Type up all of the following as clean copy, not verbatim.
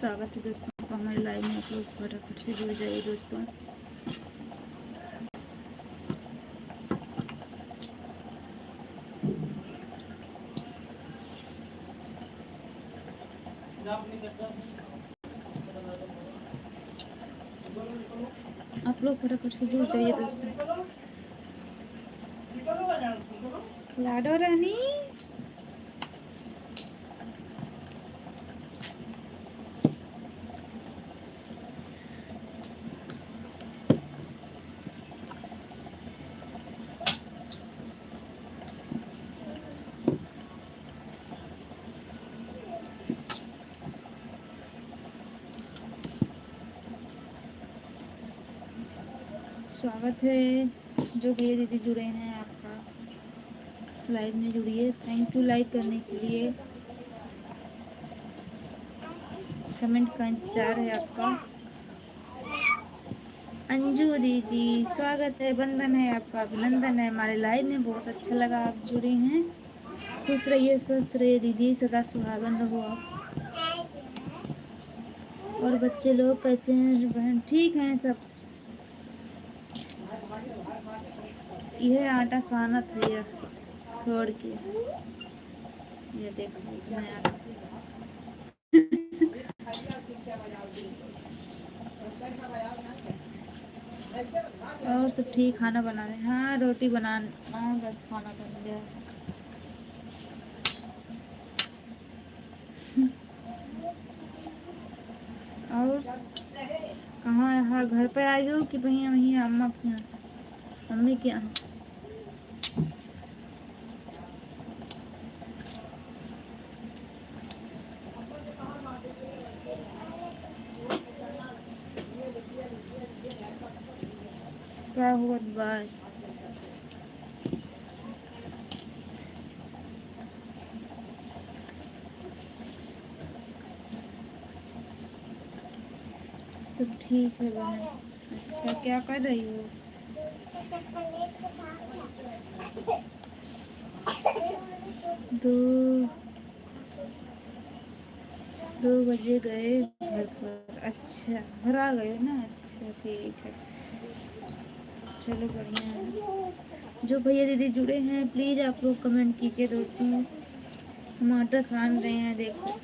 स्वागत है दोस्तों को हमारे लाइव में। आप लोग फटाफट से जुड़ जाइए दोस्तों। आप लोग फटाफट से जुड़ जाइए दोस्तों। लाडो रानी स्वागत है। जो भैया दीदी जुड़े हैं आपका लाइव में जुड़िए। थैंक यू लाइक करने के लिए। कमेंट का इंतजार है आपका। अंजू दीदी स्वागत है, वंदन है आपका, अभिनंदन है हमारे लाइव में। बहुत अच्छा लगा आप जुड़े हैं। खुश रहिए, स्वस्थ रहिए दीदी, सदा सुहागन रहो आप। और बच्चे लोग कैसे हैं बहन? ठीक हैं सब। यह आटा सानत है ये छोड़ के। ये देखो इतना आटा। और सब ठीक, खाना बना रहे हैं। हाँ रोटी बना, हाँ बस खाना बन गया। और कहाँ यहाँ घर पे आई हो कि वहीं वहीं अम्मा के यहाँ, मम्मी के यहाँ? क्या हुआ बात? सब ठीक है बहन। अच्छा क्या कर रही हो? दो बजे गए घर पर। अच्छा घर आ गए ना? अच्छा ठीक है, चलो बढ़िया है। जो भैया दीदी जुड़े हैं प्लीज़ आप लोग कमेंट कीजिए दोस्तों। टमाटर छान रहे हैं देखो।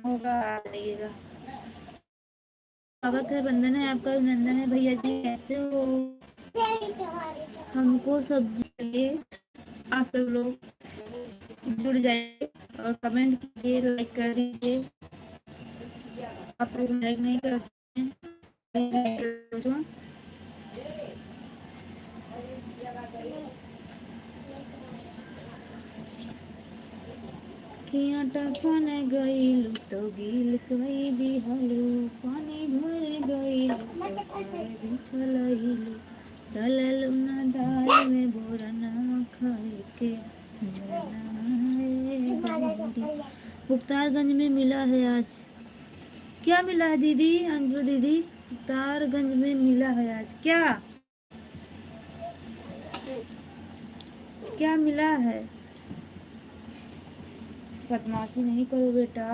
होगा आ जाइएगा। स्वागत है, वंदन है आपका, अभिनंदन है। भैया जी कैसे हो? हमको सब्जी चाहिए। आप सब लोग जुड़ जाइए और कमेंट कीजिए, लाइक कर दीजिए। आप लोग लाइक नहीं करते हैं। आटा सन गईल तो गील कई दिहलू, पानी भर गईल तो बिछलू, दललू न दाल में बोरना खाए के। मुख्तारगंज में मिला है आज। क्या मिला है दीदी? अंजू दीदी मुख्तारगंज में मिला है आज। क्या मिला है? बदमाशी नहीं करो बेटा।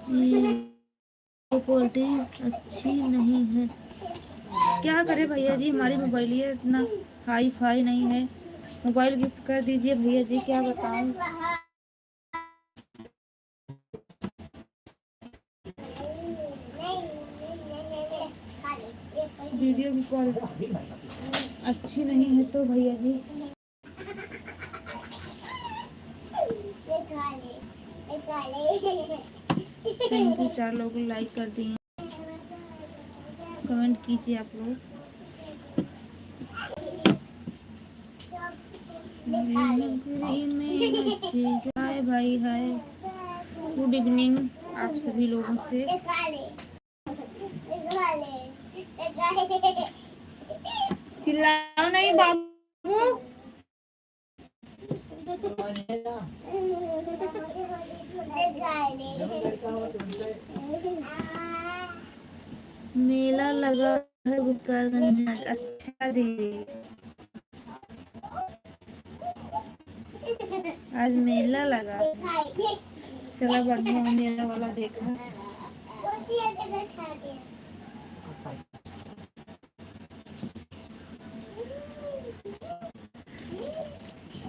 जी क्वालिटी अच्छी नहीं है। क्या करे भैया जी, हमारी मोबाइल ये इतना हाई फाई नहीं है। मोबाइल गिफ्ट कर दीजिए भैया जी, क्या बताऊं। वीडियो की क्वालिटी अच्छी नहीं है तो भैया जी। थैंक यू, 4 लोग लाइक कर दिए। कमेंट कीजिए आप लोग। नगरी में बच्चे। हाय भाई, हाय, गुड इवनिंग आप सभी लोगों से। चिल्लाओ नहीं बाबू। मेला लगा है गुप्तागंज में। अच्छा दीदी, आज मेला लगा। चला बढ़िया मेला वाला देखा।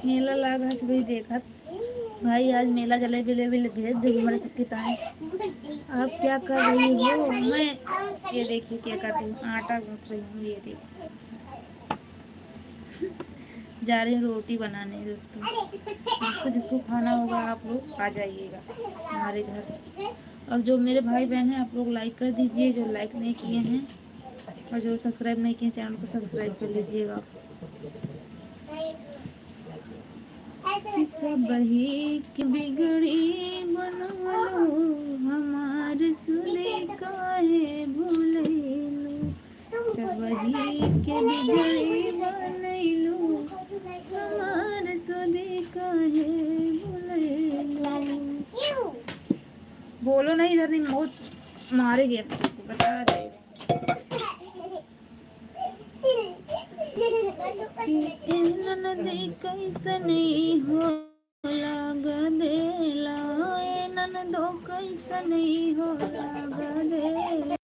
मेला लगा सभी देखा। भाई आज मेला जलेबी लेबी भेज दो हमारे सबके ताए। आप क्या कर रही हो? मैं ये देखिए क्या कर रही हूँ, आटा गूंथ रही हूँ। ये देखिए जा रही हूँ रोटी बनाने दोस्तों। जिसको जिसको खाना होगा आप लोग आ जाइएगा हमारे घर। और जो मेरे भाई बहन हैं आप लोग लाइक कर दीजिए, जो लाइक नहीं किए हैं, और जो सब्सक्राइब नहीं किए चैनल को सब्सक्राइब कर लीजिएगा। बही की बिगड़ी बनवलो हमार सुने काहे भूलैलो। वही के बिगड़ी बनैलो हमार सुने काहे भूलैलो। बोलो नहीं, इधर नहीं, बहुत मारेंगे बता दे। ननदी कैसनी हो लगा देला, ननदो कैसनी हो लगा देला।